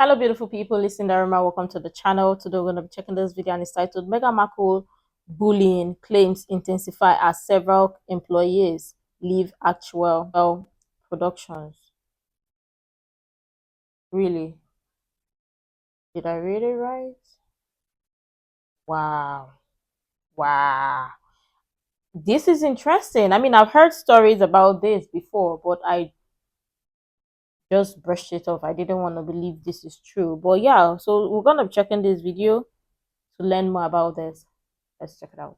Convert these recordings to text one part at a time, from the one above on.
Hello, beautiful people. It's Sindafam. Welcome to the channel. Today we're going to be checking this video and it's titled Meghan Markle bullying claims intensify as several employees leave Archwell Productions. Really? Did I read it right? Wow. Wow. This is interesting. I mean, I've heard stories about this before, but I just brushed it off. I didn't want to believe this is true. But yeah, so we're going to be checking this video to learn more about this. Let's check it out.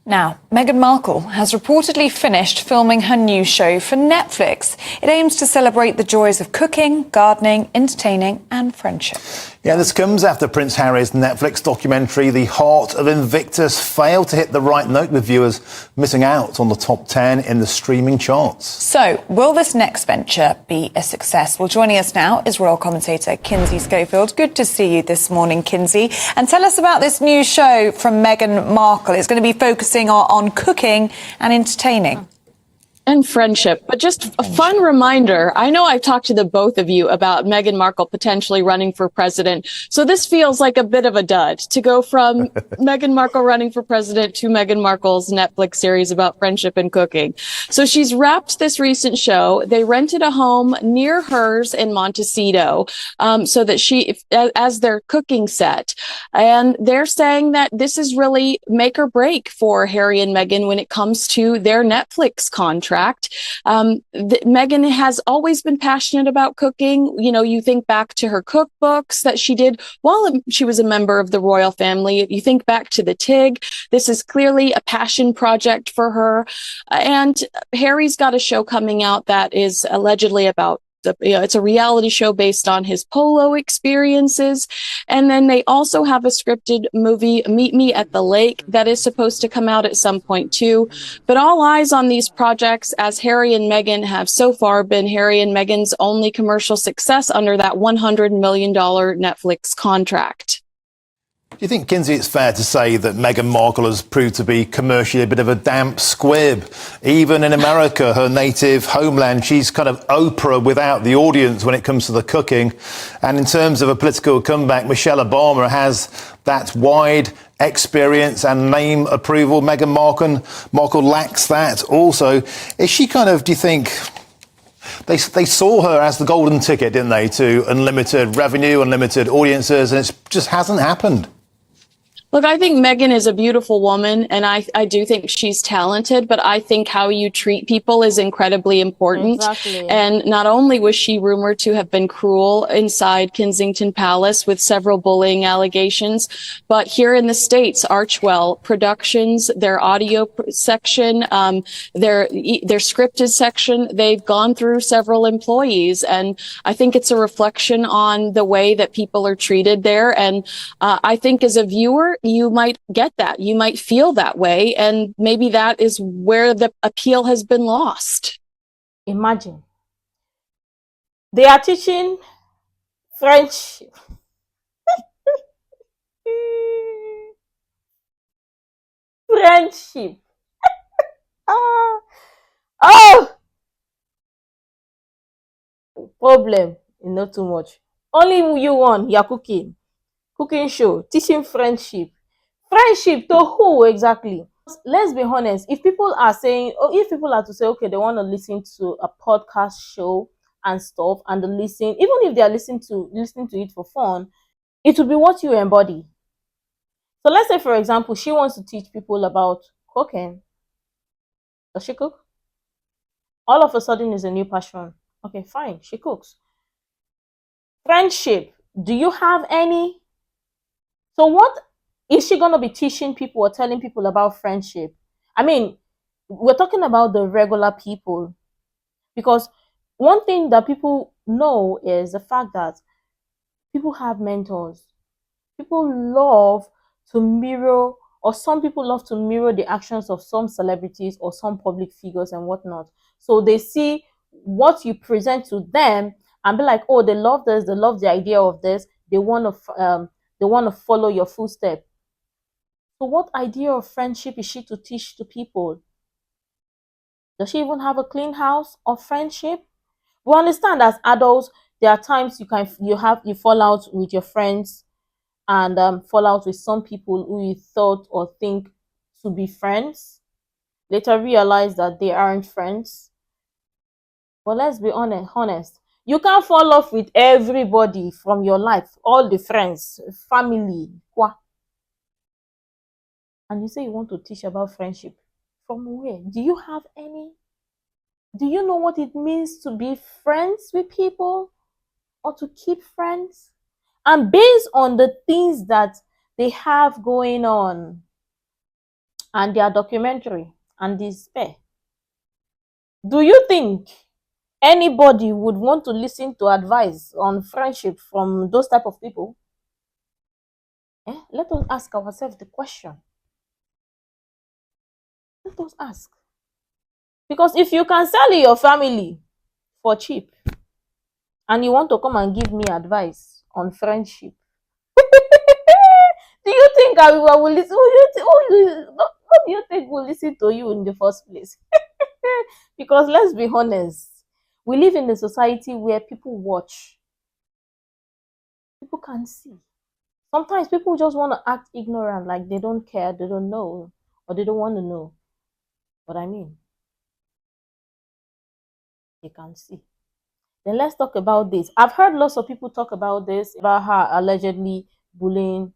Now, Meghan Markle has reportedly finished filming her new show for Netflix. It aims to celebrate the joys of cooking, gardening, entertaining and friendship. Yeah, this comes after Prince Harry's Netflix documentary, The Heart of Invictus, failed to hit the right note with viewers missing out on the top 10 in the streaming charts. So, will this next venture be a success? Well, joining us now is royal commentator Kinsey Schofield. Good to see you this morning, Kinsey. And tell us about this new show from Meghan Markle. It's going to be focusing on cooking and entertaining. And friendship, but just a fun reminder. I know I've talked to the both of you about Meghan Markle potentially running for president. So this feels like a bit of a dud to go from Meghan Markle running for president to Meghan Markle's Netflix series about friendship and cooking. So she's wrapped this recent show. They rented a home near hers in Montecito, so that as their cooking set. And they're saying that this is really make or break for Harry and Meghan when it comes to their Netflix contract. Meghan has always been passionate about cooking. You know, you think back to her cookbooks that she did while she was a member of the royal family. You think back to the TIG. This is clearly a passion project for her. And Harry's got a show coming out that is allegedly about it's a reality show based on his polo experiences. And then they also have a scripted movie, Meet Me at the Lake, that is supposed to come out at some point too. But all eyes on these projects, as Harry and Meghan have so far been Harry and Meghan's only commercial success under that $100 million Netflix contract. Do you think, Kinsey, it's fair to say that Meghan Markle has proved to be commercially a bit of a damp squib? Even in America, her native homeland, she's kind of Oprah without the audience when it comes to the cooking. And in terms of a political comeback, Michelle Obama has that wide experience and name approval. Meghan Markle lacks that also. Is she kind of, do you think... They saw her as the golden ticket, didn't they, to unlimited revenue, unlimited audiences, and it just hasn't happened. Look, I think Meghan is a beautiful woman, and I do think she's talented, but I think how you treat people is incredibly important. Exactly. And not only was she rumored to have been cruel inside Kensington Palace with several bullying allegations, but here in the States, Archwell Productions, their audio section, their scripted section, they've gone through several employees. And I think it's a reflection on the way that people are treated there. And I think as a viewer, you might get that. You might feel that way. And maybe that is where the appeal has been lost. Imagine. They are teaching French. Friendship. Oh! Problem. Not too much. Only you want. You're cooking. Cooking show, teaching friendship. Friendship to who exactly? Let's be honest. If people are saying, or if people are to say, okay, they want to listen to a podcast show and stuff, and they listen, even if they are listening to it for fun, it will be what you embody. So let's say, for example, she wants to teach people about cooking. Does she cook? All of a sudden is a new passion. Okay, fine, she cooks. Friendship. Do you have any? So what is she going to be teaching people or telling people about friendship? I mean, we're talking about the regular people. Because one thing that people know is the fact that people have mentors. People love to mirror, or some people love to mirror the actions of some celebrities or some public figures and whatnot. So they see what you present to them and be like, oh, they love this, they love the idea of this, they want to follow your footsteps. So what idea of friendship is she to teach to people? Does she even have a clean house of friendship? We understand as adults, there are times you fall out with your friends and fall out with some people who you thought or think to be friends. Later realize that they aren't friends. But let's be honest. You can't fall off with everybody from your life, all the friends, family. And you say you want to teach about friendship. From where? Do you have any? Do you know what it means to be friends with people or to keep friends? And based on the things that they have going on and their documentary and despair, do you think anybody would want to listen to advice on friendship from those type of people? Let us ask ourselves the question. Let us ask. Because if you can sell your family for cheap and you want to come and give me advice on friendship, do you think I will listen? What do you think will listen to you in the first place? Because let's be honest, we live in a society where people watch. People can see. Sometimes people just want to act ignorant, like they don't care, they don't know, or they don't want to know. But I mean, they can see. Then let's talk about this. I've heard lots of people talk about this, about her allegedly bullying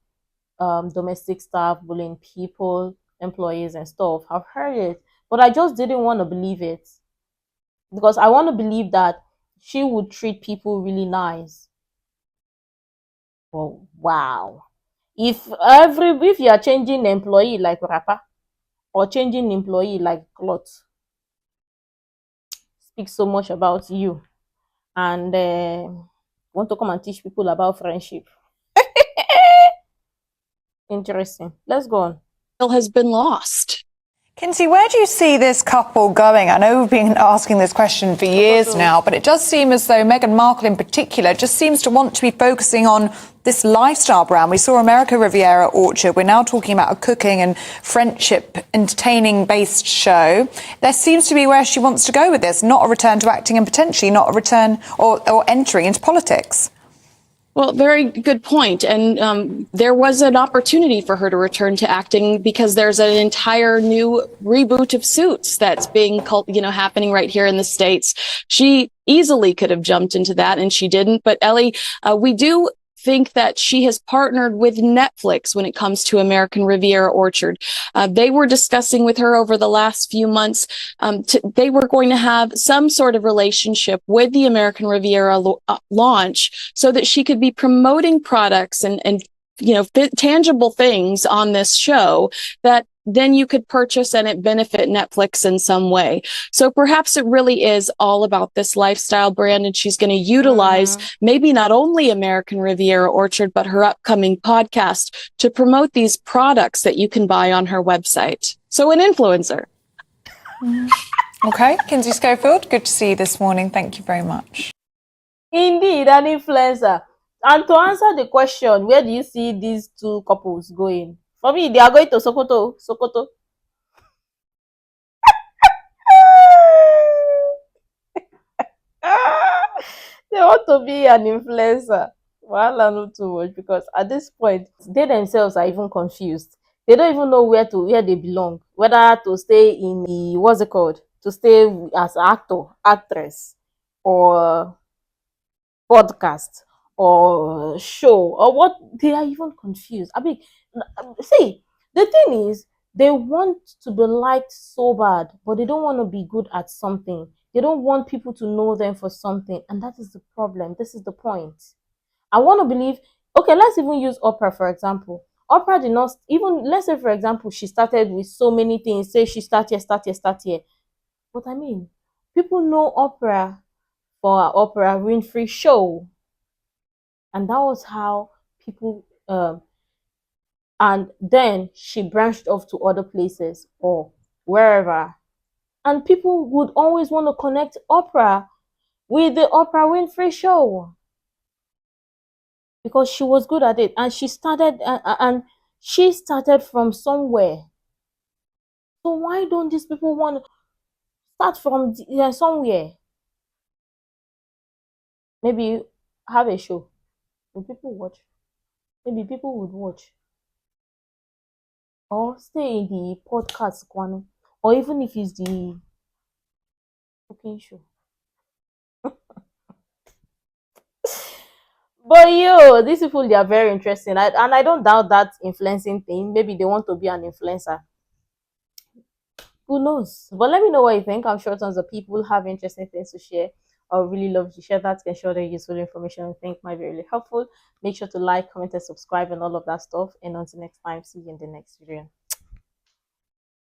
domestic staff, bullying people, employees and stuff. I've heard it, but I just didn't want to believe it. Because I want to believe that she would treat people really nice. But wow. If you are changing employee like rapper or changing employee like cloth, speaks so much about you. And want to come and teach people about friendship. Interesting. Let's go on. Has been lost. Kinsey, where do you see this couple going? I know we've been asking this question for years now, but it does seem as though Meghan Markle in particular just seems to want to be focusing on this lifestyle brand. We saw America Riviera Orchard. We're now talking about a cooking and friendship entertaining-based show. There seems to be where she wants to go with this, not a return to acting and potentially not a return or entering into politics. Well, very good point. And there was an opportunity for her to return to acting because there's an entire new reboot of Suits that's being happening right here in the States. She easily could have jumped into that and she didn't. But Ellie, we do think that she has partnered with Netflix when it comes to American Riviera Orchard. They were discussing with her over the last few months. They were going to have some sort of relationship with the American Riviera launch so that she could be promoting products and tangible things on this show that then you could purchase and it benefit Netflix in some way. So perhaps it really is all about this lifestyle brand, and she's going to utilize maybe not only American Riviera Orchard, but her upcoming podcast to promote these products that you can buy on her website. So an influencer. Okay, Kinsey Schofield, good to see you this morning. Thank you very much. Indeed, an influencer. And to answer the question, where do you see these two couples going? For me, they are going to Sokoto. They want to be an influencer. Well, I know too much because at this point, they themselves are even confused. They don't even know where they belong. Whether to stay in the to stay as actor, actress, or podcast or show or what. They are even confused. I mean, see, the thing is, they want to be liked so bad, but they don't want to be good at something. They don't want people to know them for something, and that is the problem. This is the point. I want to believe. Okay, let's even use Oprah for example. Oprah did not even, let's say for example, she started with so many things. Say she start here. But I mean, people know Oprah for her Oprah Winfrey show. And that was how people and then she branched off to other places or wherever, and people would always want to connect Oprah with the Oprah Winfrey show because she was good at it, and she started from somewhere. So why don't these people want to start from somewhere? Maybe have a show. Will people watch? Maybe people would watch. Or stay in the podcast, Kwano. Or even if it's the cooking show. But these people, they are very interesting. And I don't doubt that influencing thing. Maybe they want to be an influencer. Who knows? But let me know what you think. I'm sure tons of people have interesting things to share. I would really love to share that. Can share the useful information I think might be really helpful. Make sure to like, comment, and subscribe and all of that stuff. And until next time, see you in the next video.